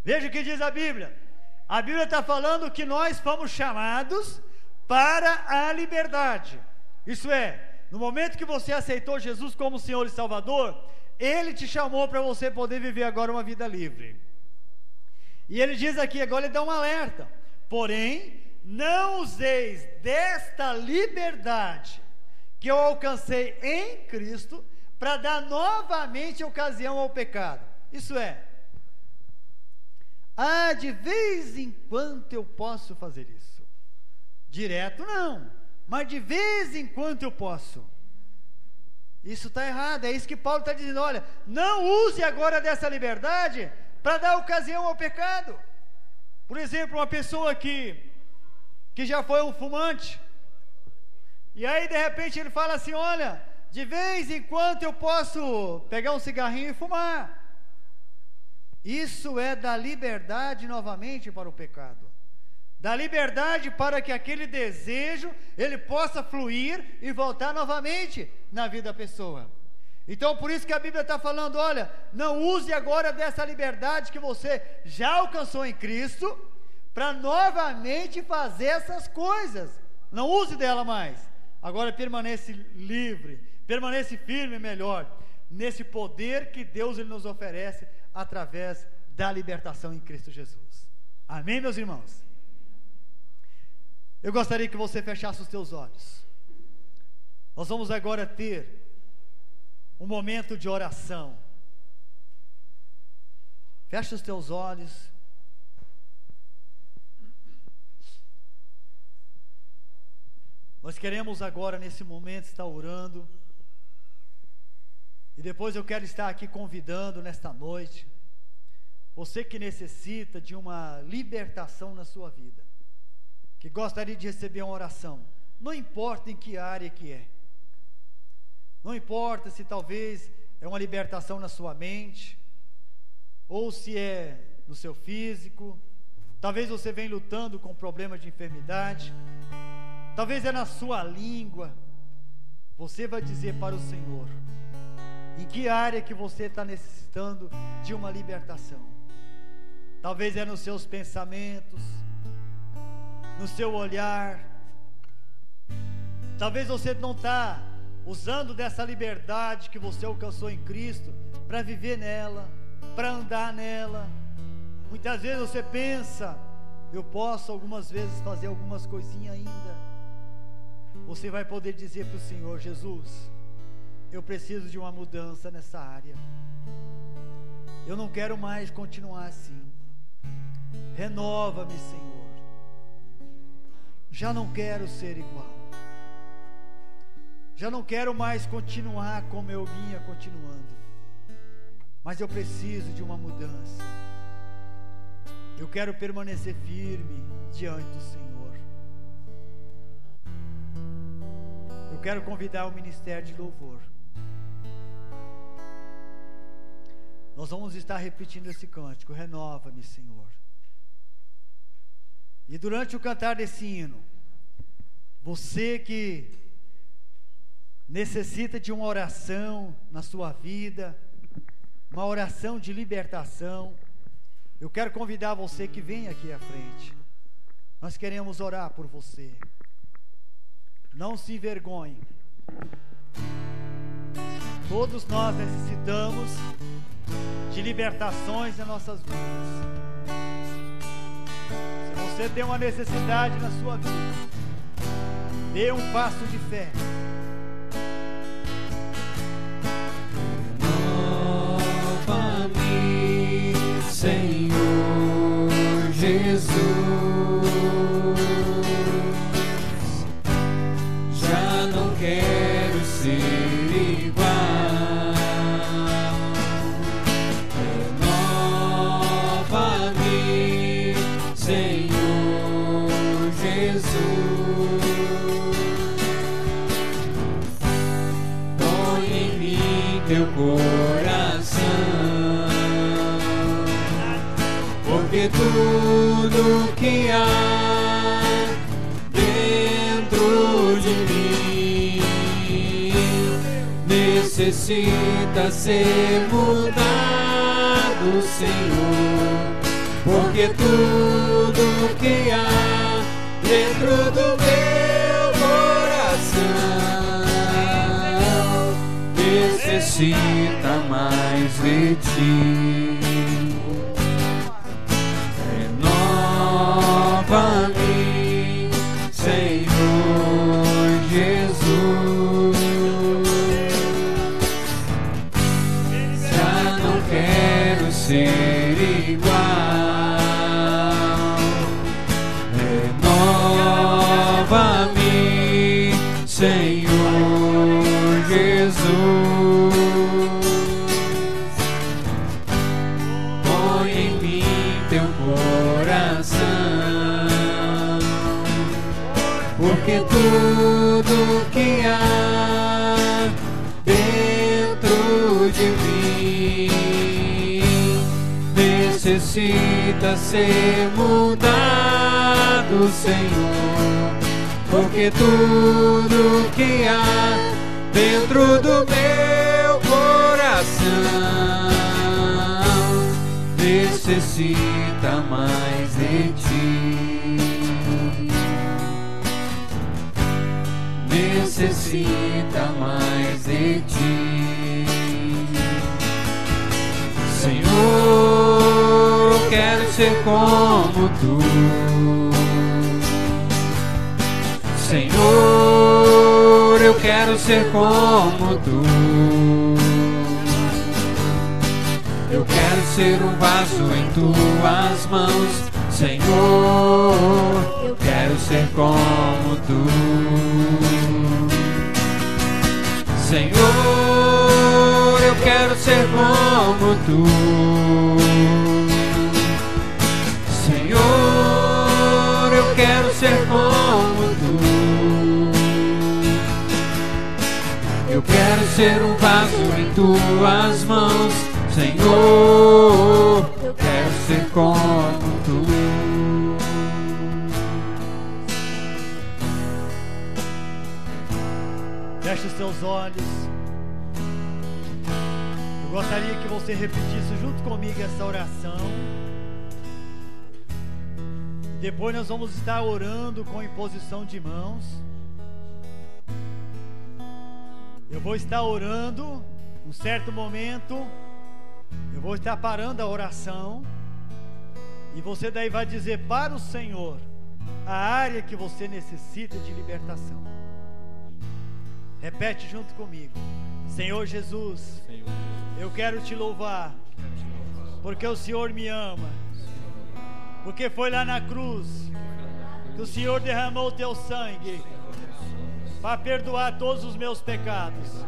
Veja o que diz a Bíblia está falando que nós fomos chamados para a liberdade, isso é, no momento que você aceitou Jesus como Senhor e Salvador, Ele te chamou para você poder viver agora uma vida livre. E Ele diz aqui, agora Ele dá um alerta, porém, não useis desta liberdade que eu alcancei em Cristo para dar novamente ocasião ao pecado. Isso é, de vez em quando eu posso fazer isso. Direto não, mas de vez em quando eu posso. Isso está errado, é isso que Paulo está dizendo, olha, não use agora dessa liberdade para dar ocasião ao pecado. Por exemplo, uma pessoa que já foi um fumante, e aí de repente ele fala assim, olha, de vez em quando eu posso pegar um cigarrinho e fumar. Isso é da liberdade novamente para o pecado, da liberdade para que aquele desejo ele possa fluir e voltar novamente na vida da pessoa. Então por isso que a Bíblia está falando, olha, não use agora dessa liberdade que você já alcançou em Cristo para novamente fazer essas coisas. Não use dela mais. Agora permanece livre, permanece firme, melhor, nesse poder que Deus ele nos oferece através da libertação em Cristo Jesus. Amém, meus irmãos? Eu gostaria que você fechasse os teus olhos. Nós vamos agora ter um momento de oração. Feche os teus olhos. Nós queremos agora, nesse momento, estar orando. E depois eu quero estar aqui convidando nesta noite, você que necessita de uma libertação na sua vida, que gostaria de receber uma oração, não importa em que área que é, não importa se talvez é uma libertação na sua mente, ou se é no seu físico, talvez você venha lutando com problemas de enfermidade, talvez é na sua língua, você vai dizer para o Senhor, em que área que você está necessitando de uma libertação. Talvez é nos seus pensamentos, no seu olhar, talvez você não está usando dessa liberdade que você alcançou em Cristo, para viver nela, para andar nela. Muitas vezes você pensa, eu posso algumas vezes fazer algumas coisinhas ainda. Você vai poder dizer para o Senhor, Jesus, eu preciso de uma mudança nessa área, eu não quero mais continuar assim, renova-me, Senhor, já não quero ser igual, já não quero mais continuar como eu vinha continuando, mas eu preciso de uma mudança, eu quero permanecer firme diante do Senhor. Eu quero convidar o ministério de louvor. Nós vamos estar repetindo esse cântico, renova-me, Senhor. E durante o cantar desse hino, você que necessita de uma oração na sua vida, uma oração de libertação, eu quero convidar você que venha aqui à frente. Nós queremos orar por você. Não se envergonhe. Todos nós necessitamos de libertações em nossas vidas. Se você tem uma necessidade na sua vida, dê um passo de fé. Renova-me, Senhor Jesus. porque tudo que há dentro de mim necessita ser mudado, Senhor, porque tudo que há dentro do meu coração necessita mais de ti. Renova-me, Senhor Jesus. Já não quero ser igual. Renova-me, Senhor Jesus. Põe em mim teu coração, porque tudo que há dentro de mim necessita ser mudado, Senhor, porque tudo que há dentro do meu coração necessita mais de ti, necessita mais de ti. Senhor, eu quero ser como tu. Senhor, eu quero ser como tu. Eu quero ser um vaso em tuas mãos, Senhor, eu quero ser como tu. Senhor, eu quero ser como tu. Senhor, eu quero ser como tu. Eu quero ser um vaso em tuas mãos, Senhor, eu quero ser como tu. Feche os seus olhos. Eu gostaria que você repetisse junto comigo essa oração. Depois nós vamos estar orando com imposição de mãos. Eu vou estar orando, num certo momento, eu vou estar parando a oração, e você daí vai dizer para o Senhor a área que você necessita de libertação. Repete junto comigo. Senhor Jesus, eu quero te louvar, porque o Senhor me ama, porque foi lá na cruz que o Senhor derramou o teu sangue para perdoar todos os meus pecados.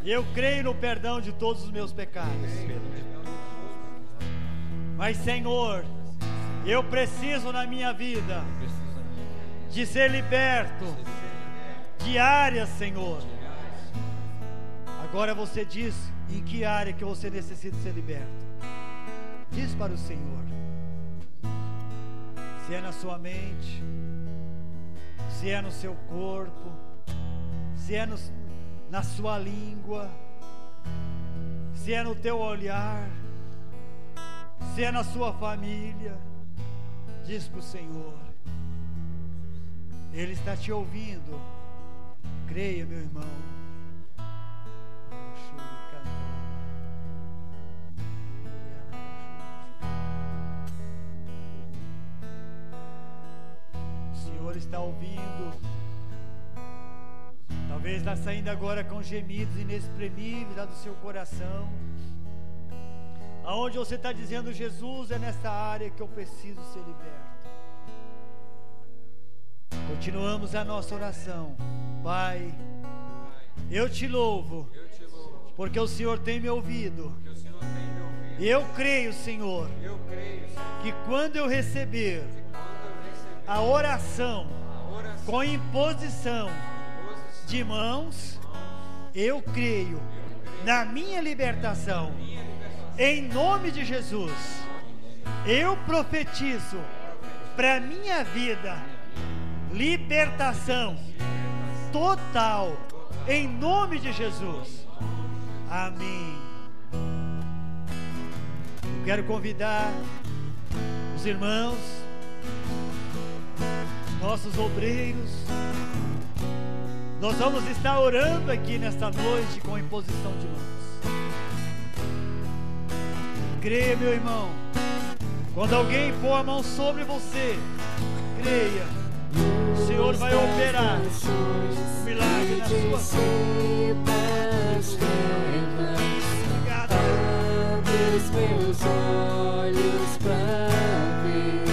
E eu creio no perdão de todos os meus pecados. Mas, Senhor, eu preciso na minha vida de ser liberto de áreas, Senhor. Agora você diz em que área que você necessita ser liberto. Diz para o Senhor. Se é na sua mente, se é no seu corpo, se é na sua língua, se é no teu olhar, se é na sua família, diz para o Senhor. Ele está te ouvindo. Creia, meu irmão. O Senhor está ouvindo. Talvez está saindo agora com gemidos inexprimíveis lá do seu coração, aonde você está dizendo: Jesus, é nessa área que eu preciso ser liberto. Continuamos a nossa oração. Pai, eu te louvo, porque o Senhor tem me ouvido. E eu creio, Senhor, que quando eu receber a oração com imposição de mãos, eu creio na minha libertação, em nome de Jesus. Eu profetizo para minha vida libertação total, em nome de Jesus. Amém. Eu quero convidar os irmãos, nossos obreiros. Nós vamos estar orando aqui nesta noite com imposição de mãos. Creia, meu irmão, quando alguém pôr a mão sobre você, creia, o Senhor vai operar um milagre na sua vida. Obrigado. Abre os meus olhos pra ver.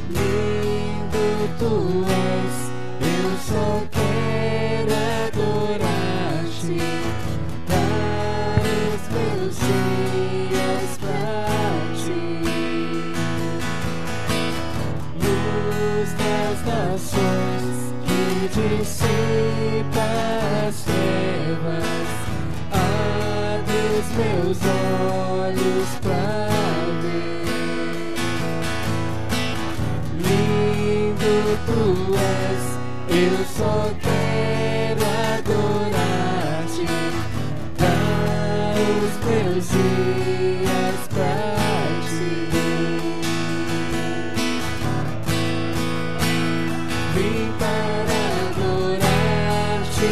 Lindo tu és, eu só quero adorar-te. Dar os meus dias pra ti. Luz das nações que dissipa as trevas, abre os meus olhos pra ver. Lindo tu és, eu só quero adorar-te. Dá os meus dias pra ti. Vim para adorar-te,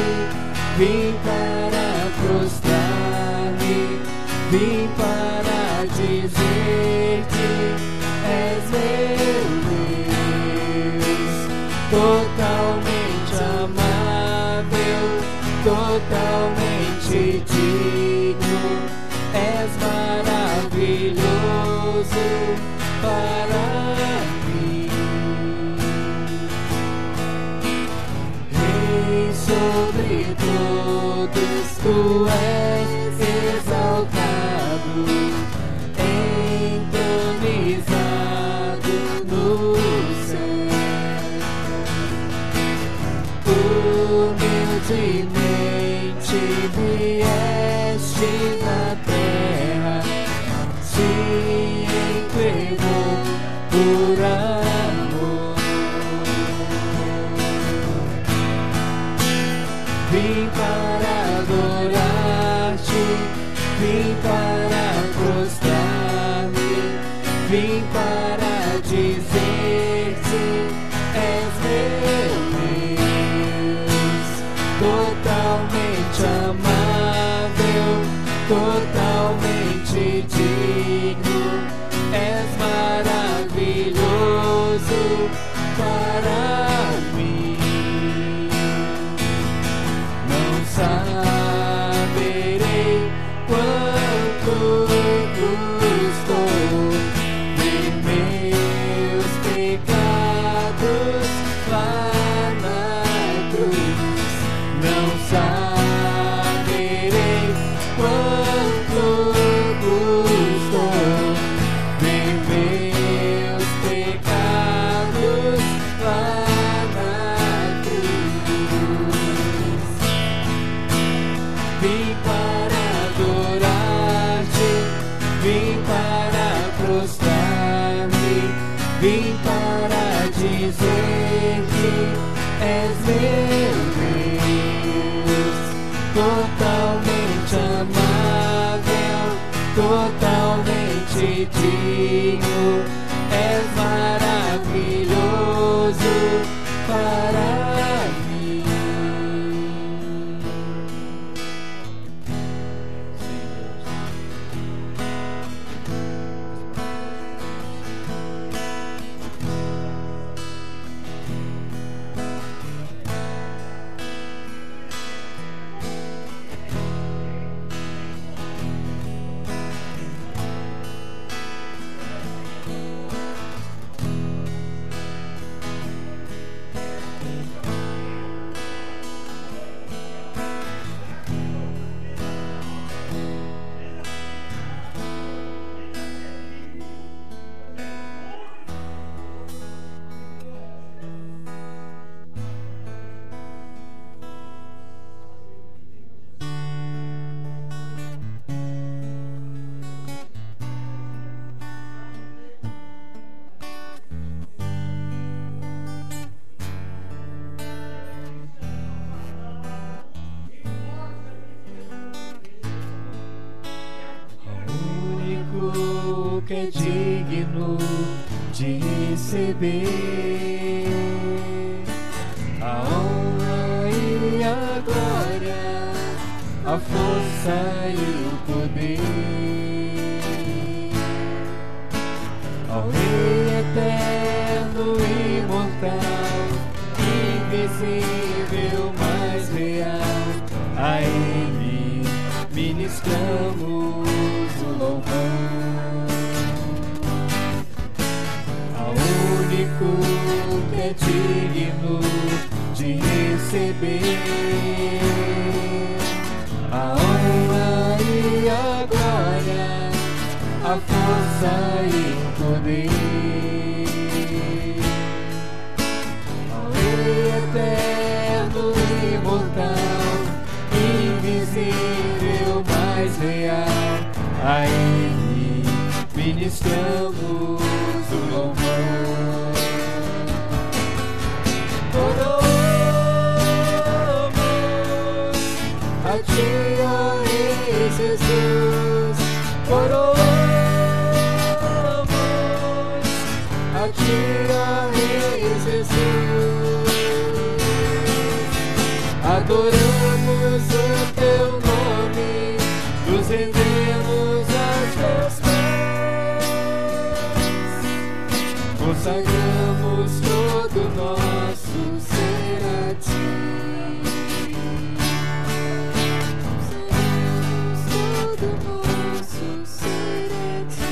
vim para prostrar-me, vim para dizer-te: és meu Deus, totalmente amável, totalmente digno, és maravilhoso para mim. Rei sobre todos, tu és exaltado, entronizado no céu. Humildemente vieste na terra, se entregou por amor. Vim para adorar-te, vim para prostrar-me, vim para dizer-te: és meu Deus, totalmente amável, totalmente digno, és maravilhoso para mim. Não saberei quanto custou ver meus pecados lá na cruz. Não saberei quanto custou ver meus pecados lá na cruz. Vim para adorar-te, vim para prostrar-me, vim para dizer-te: és meu Deus, totalmente amável, totalmente digno, és maravilhoso para mim. único que é digno de receber a honra e a glória, a força e o poder, ao Rei eterno e imortal, invisível, mas real, a Ele ministramos o louvor, ao único que é digno de receber a honra e a glória, a força e o poder, ao Rei eterno e imortal, invisível, mas real, a Ele ministramos o louvor. Coroamos a Ti, ó Rei Jesus, coroamos a Ti, ó Rei Jesus, adoramos o Teu nome, nos rendemos aos Teus pés, consagramos todo nosso ser a Ti, consagramos todo nosso ser a Ti.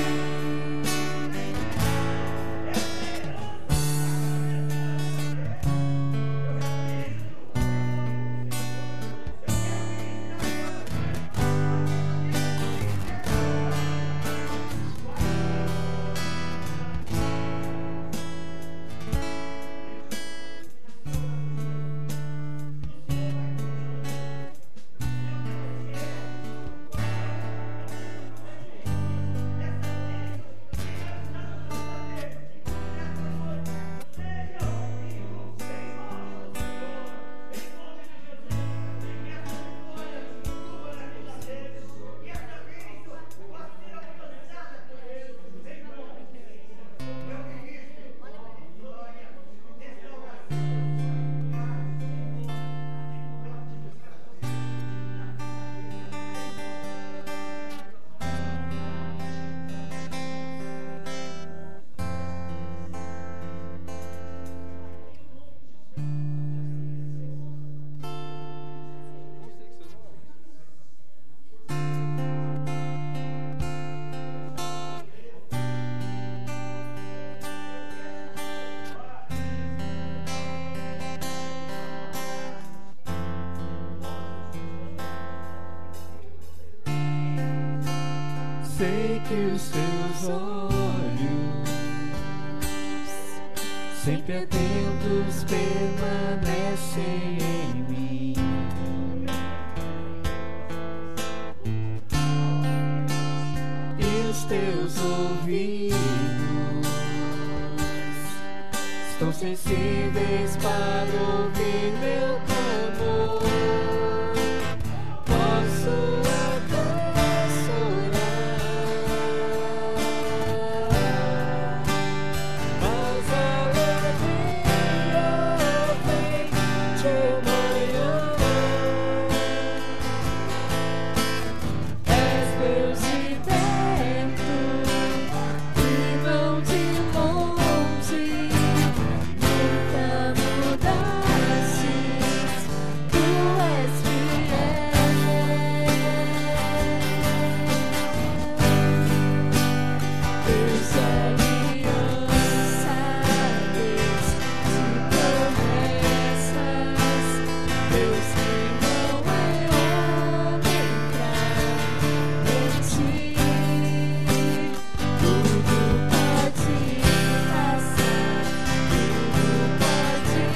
Sei que os Teus olhos, sempre atentos, permanecem em mim, e os Teus ouvidos estão sensíveis para ouvir meu clamor. Posso até chorar, mas a alegria vem de manhã. És Deus de perto e não de longe, nunca mudastes, Tu és fiel. Deus aliança, Deus de promessas, Deus que não é homem pra mentir. Tudo pode passar, tudo pode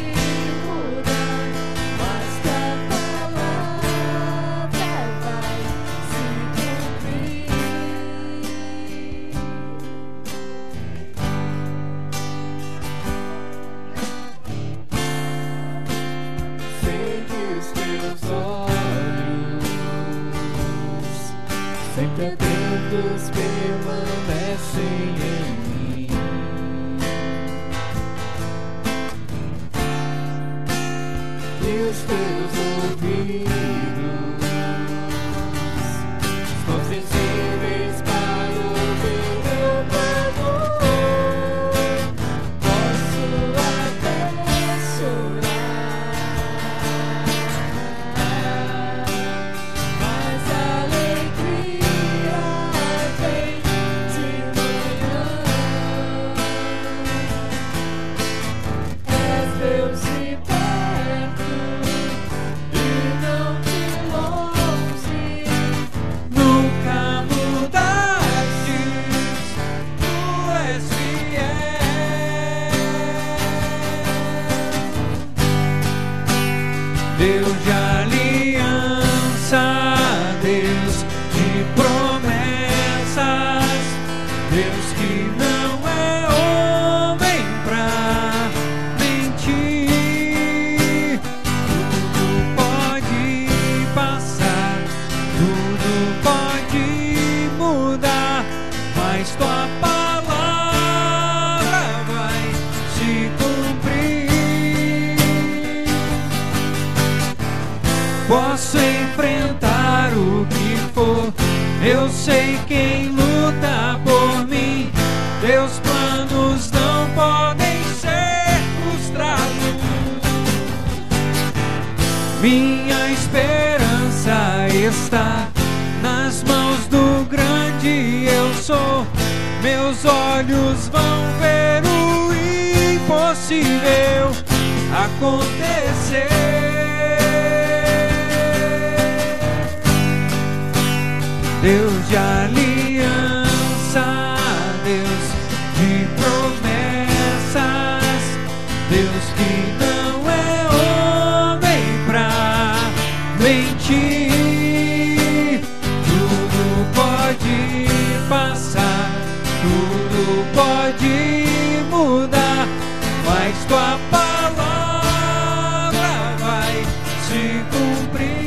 mudar, mas tua palavra vai se cumprir. Sei que os Teus olhos, sempre atentos, permanecem assim em mim. E os teus ouvidos estão sensíveis para ouvir meu clamor. Posso até chorar, mas a alegria vem de manhã. És Deus de perto e não de longe. Nunca mudastes, tu és fiel. Deus de aliança, Deus de promessas, Deus que não é homem pra mentir. Tudo pode passar, tudo pode mudar, mas tua palavra vai se cumprir. Posso enfrentar o que for, eu sei quem luta por mim. Teus planos não podem ser frustrados. Minha esperança está nas mãos do grande eu sou. Meus olhos vão ver o impossível acontecer. Deus de aliança, Deus de promessas, Deus que não é homem pra mentir. Tudo pode passar, tudo pode mudar, mas tua palavra vai se cumprir.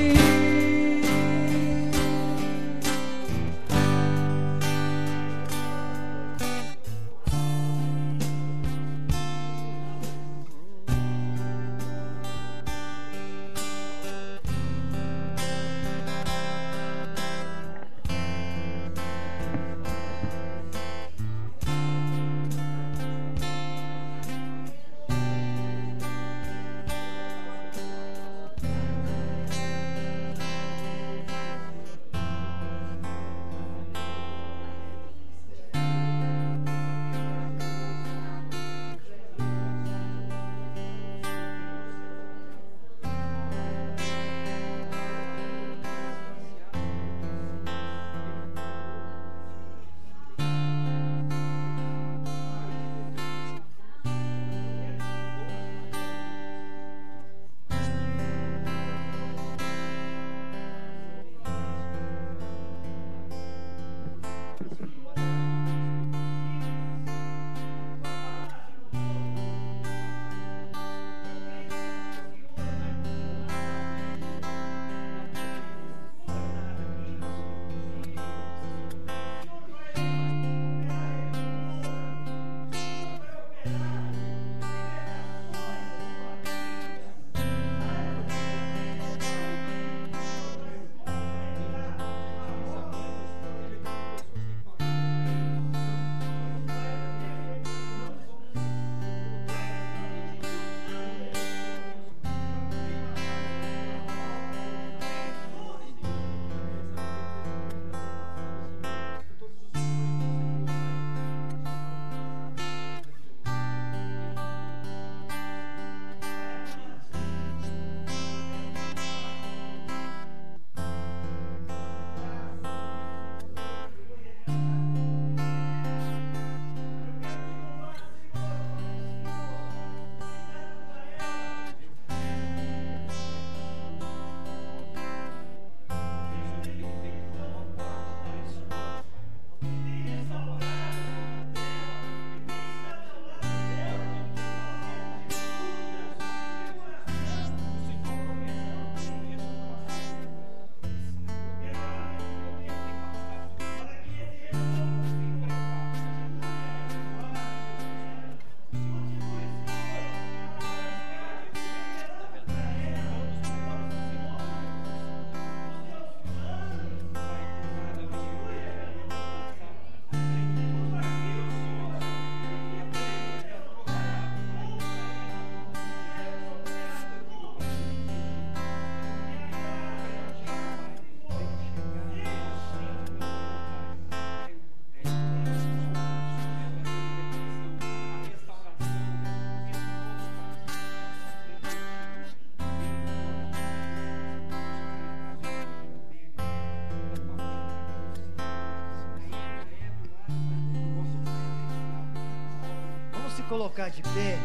colocar de pé.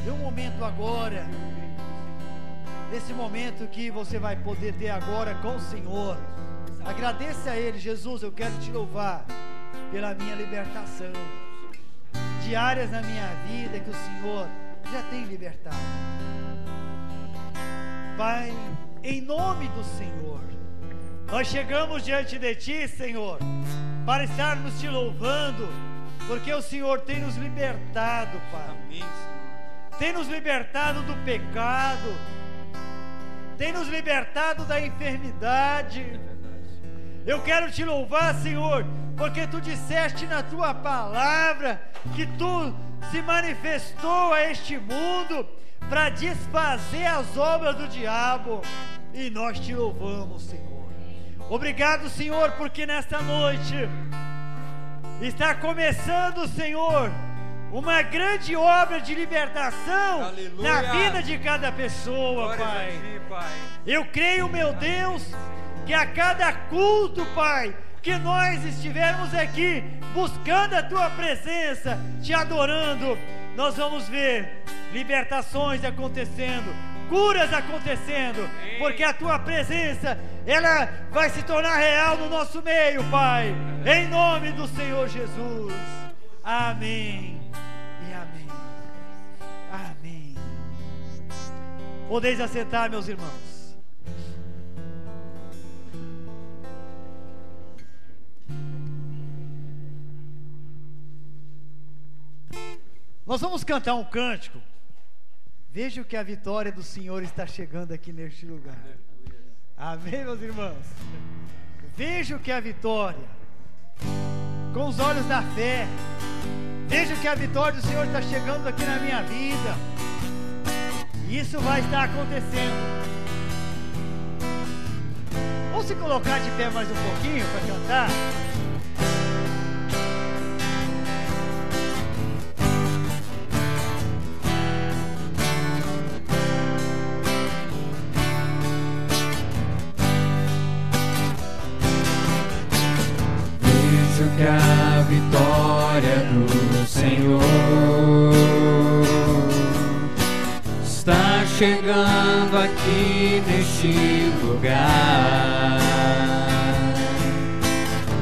Dê um momento agora, nesse momento que você vai poder ter agora com o Senhor. Agradeça a Ele. Jesus, eu quero te louvar pela minha libertação, de áreas na minha vida que o Senhor já tem libertado. Pai, em nome do Senhor, nós chegamos diante de Ti, Senhor, para estarmos Te louvando, porque o Senhor tem nos libertado, Pai. Amém, Senhor. Tem nos libertado do pecado, tem nos libertado da enfermidade. Eu quero Te louvar, Senhor, porque Tu disseste na Tua palavra que Tu se manifestou a este mundo para desfazer as obras do diabo, e nós Te louvamos, Senhor. Obrigado, Senhor, porque nesta noite está começando, Senhor, uma grande obra de libertação. Aleluia. Na vida de cada pessoa, Glórias Pai. a Ti, Pai. Eu creio, meu Deus, que a cada culto, Pai, que nós estivermos aqui buscando a Tua presença, Te adorando, nós vamos ver libertações acontecendo, curas acontecendo, porque a Tua presença, ela vai se tornar real no nosso meio, Pai, em nome do Senhor Jesus. Amém e amém. Amém. Podeis assentar, meus irmãos. Nós vamos cantar um cântico. Veja que a vitória do Senhor está chegando aqui neste lugar. Amém, meus irmãos? Veja que a vitória, com os olhos da fé, veja que a vitória do Senhor está chegando aqui na minha vida. Isso vai estar acontecendo. Vamos se colocar de pé mais um pouquinho para cantar? Que a vitória do Senhor está chegando aqui neste lugar.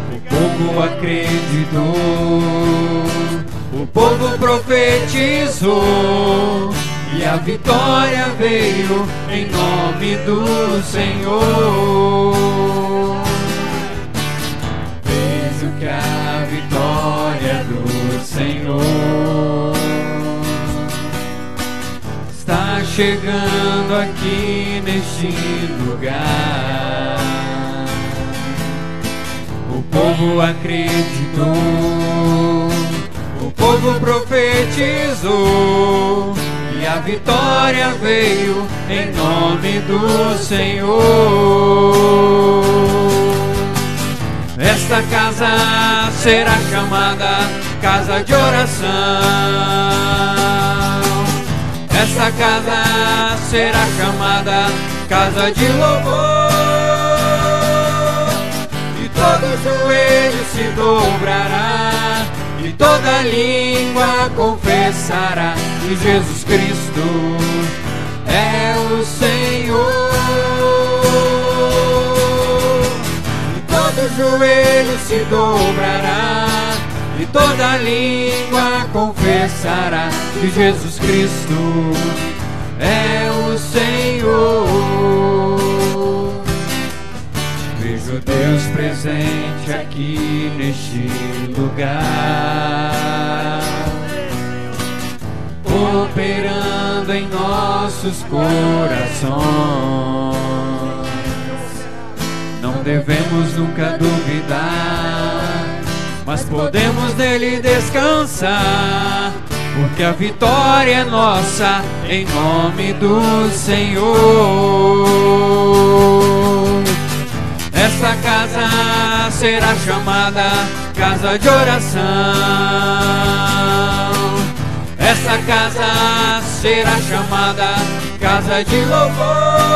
O povo acreditou, o povo profetizou, e a vitória veio em nome do Senhor. Que a vitória do Senhor está chegando aqui neste lugar. O povo acreditou, o povo profetizou, e a vitória veio em nome do Senhor. Esta casa será chamada casa de oração. Esta casa será chamada casa de louvor. E todo joelho se dobrará, e toda língua confessará que Jesus Cristo é o Senhor. Todo joelho se dobrará, e toda língua confessará que Jesus Cristo é o Senhor. Vejo Deus presente aqui neste lugar, operando em nossos corações. Não devemos nunca duvidar, mas podemos nele descansar, porque a vitória é nossa em nome do Senhor. Esta casa será chamada casa de oração. Esta casa será chamada casa de louvor.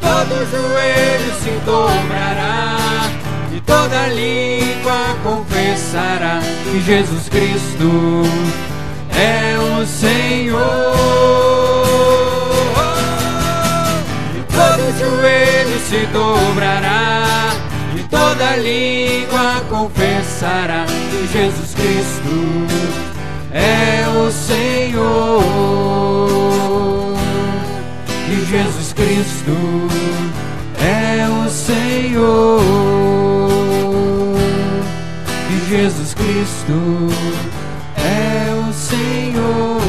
Todo joelho se dobrará, e toda língua confessará que Jesus Cristo é o Senhor. E todo joelho se dobrará, e toda língua confessará que Jesus Cristo é o Senhor. Que Jesus Cristo é o Senhor. Que Jesus Cristo é o Senhor.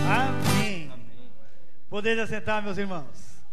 Amém. Podeis assentar, meus irmãos.